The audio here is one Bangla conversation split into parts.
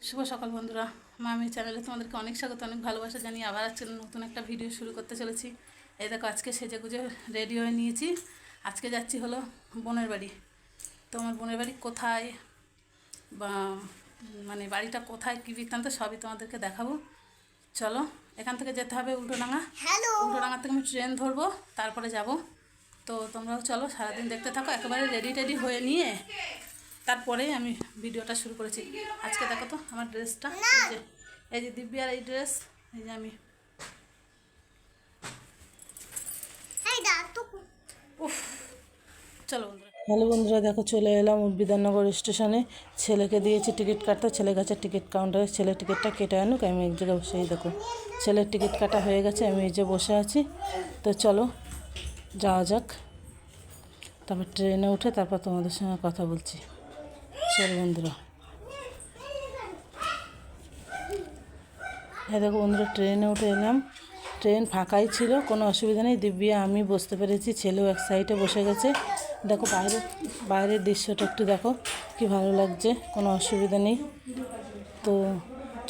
শুভ সকাল বন্ধুরা, মামি চ্যানেলে তোমাদেরকে অনেক স্বাগত, অনেক ভালোবাসা জানিয়ে আবার আজকে নতুন একটা ভিডিও শুরু করতে চলেছি। এই দেখো, আজকে সেজে গুজে রেডি হয়ে নিয়েছি। আজকে যাচ্ছি হলো বোনের বাড়ি। তো আমার বোনের বাড়ি কোথায় বা মানে বাড়িটা কোথায়, কী বৃত্তান্ত সবই তোমাদেরকে দেখাবো। চলো, এখান থেকে যেতে হবে উল্টোডাঙা। উল্টোডাঙা থেকে আমি ট্রেন ধরবো, তারপরে যাব। তো তোমরাও চলো, সারাদিন দেখতে থাকো। একেবারে রেডি টেডি হয়ে নিয়ে তারপরেই আমি ভিডিওটা শুরু করেছি। আজকে দেখো তো আমার ড্রেসটা, এই যে দিব্যার এই ড্রেস, এই যে আমি উফ। চলো বন্ধুরা, হ্যালো বন্ধুরা, দেখো চলে এলাম বিধাননগর স্টেশনে। ছেলেকে দিয়েছি টিকিট কাটতে, ছেলে গেছে টিকিট কাউন্টারে। ছেলে টিকিটটা কেটে আনুক, আমি এক জায়গায় বসেই দেখো ছেলের টিকিট কাটা হয়ে গেছে, আমি এই যে বসে আছি। তো চলো যাওয়া যাক, তারপর ট্রেনে উঠে তারপর তোমাদের সঙ্গে কথা বলছি। চলো বন্ধুরা, হ্যাঁ দেখো বন্ধুরা, ট্রেনে উঠে এলাম। ট্রেন ফাঁকাই ছিল, কোনো অসুবিধা নেই। দিব্যা আমি বসতে পেরেছি, ছেলেও এক সাইডে বসে গেছে। দেখো বাইরের দৃশ্যটা একটু দেখো, কি ভালো লাগছে, কোনো অসুবিধা নেই। তো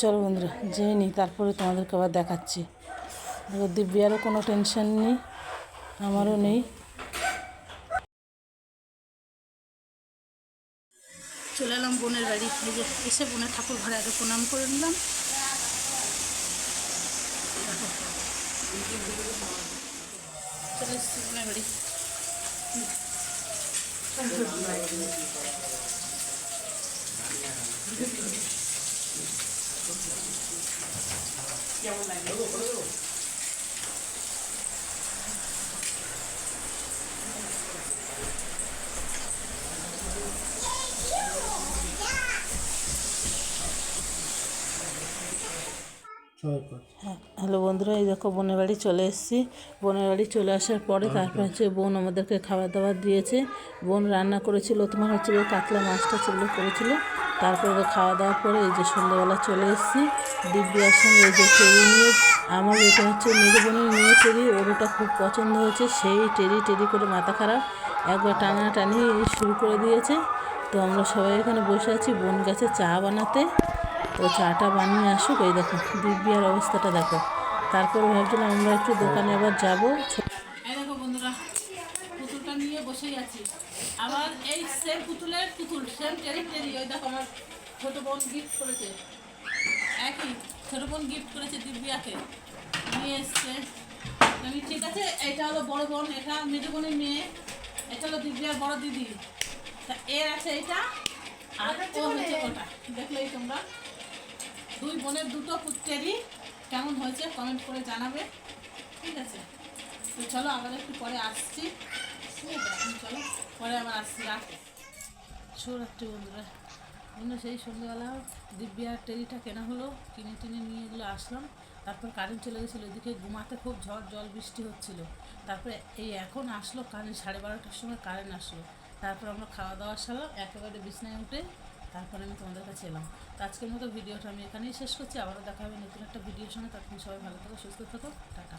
চলো বন্ধুরা, যেয়ে নিই, তারপরে তোমাদেরকে আবার দেখাচ্ছি। দেখো দিব্যারও কোনো টেনশন নেই, আমারও নেই। চলে এলাম বোনের বাড়ি। এই যে এসে বোনের ঠাকুর ঘরে আগে প্রণাম করে নিলাম। চলে এসেছি বোনের বাড়ি। কেমন লাগে? হ্যাঁ, হ্যালো বন্ধুরা, এই দেখো বোনের বাড়ি চলে এসেছি। বোনের বাড়ি চলে আসার পরে তারপর হচ্ছে বোন আমাদেরকে খাবার দাবার দিয়েছে। বোন রান্না করেছিল, তোমার হচ্ছে কাতলা মাছটা সেগুলো করেছিল। তারপরে খাওয়া দাওয়ার পরে এই যে সন্ধ্যাবেলা চলে এসেছি দিব্যার সঙ্গে। এই যে টেরি নিয়ে, আমার এটা হচ্ছে মেজ বোনের মেয়ে টেরি, ওর ওটা খুব পছন্দ হয়েছে। সেই টেরি করে মাথা খারাপ, একবার টানাটানি শুরু করে দিয়েছে। তো আমরা সবাই এখানে বসে আছি, বোন গেছে চা বানাতে। তো চাটা বানিয়ে আসুক। এই দেখো দিব্যার অবস্থাটা দেখো। তারপরে ভাবছিলাম আমরা একটু দোকানে আবার যাবো। এই দেখো বন্ধুরা, পুতুলটা নিয়ে বসেই আছি। আবার এই সেম পুতুলের পুতুল, সেম টেরি। ওই দেখো আমার ছোটো বোন গিফট করেছে, একই ছোটো বোন গিফট করেছে দিব্যাকে, নিয়ে এসছে। আমি ঠিক আছে, এটা হলো বড় বোন, এটা মেজো বোনের মেয়ে, এটা হলো দিব্যার বড় দিদি। তা এর আছে এটা, আর ও হচ্ছে ওটা। দেখলেই তোমরা, দুই বোনের দুটো পুত্রেরই কেমন হয়েছে কমেন্ট করে জানাবে, ঠিক আছে? তো চলো আবার একটু পরে আসছি, চলো পরে আবার আসছি। রাখো, শুভরাত্রি বন্ধুরা। সেই সন্ধ্যেবেলা দিব্যার টেরিটা কেনা হলো, কিনে টিনে নিয়ে এগুলো আসলাম। তারপর কারেন্ট চলে গেছিলো, এদিকে ঘুমাতে খুব ঝড় জল বৃষ্টি হচ্ছিলো। তারপরে এই এখন আসলো কারেন্ট, 12:30টার সময় কারেন্ট আসলো। তারপর আমরা খাওয়া দাওয়া সারলাম, একেবারে বিছনায় উঠে তারপরে আমি তোমাদের কাছে এলাম। তো আজকের মতো ভিডিওটা আমি এখানেই শেষ করছি। আবারও দেখা হবে নতুন একটা ভিডিওর সঙ্গে। তখন সবাই ভালো থাকো, সুস্থ থাকো, টাটা।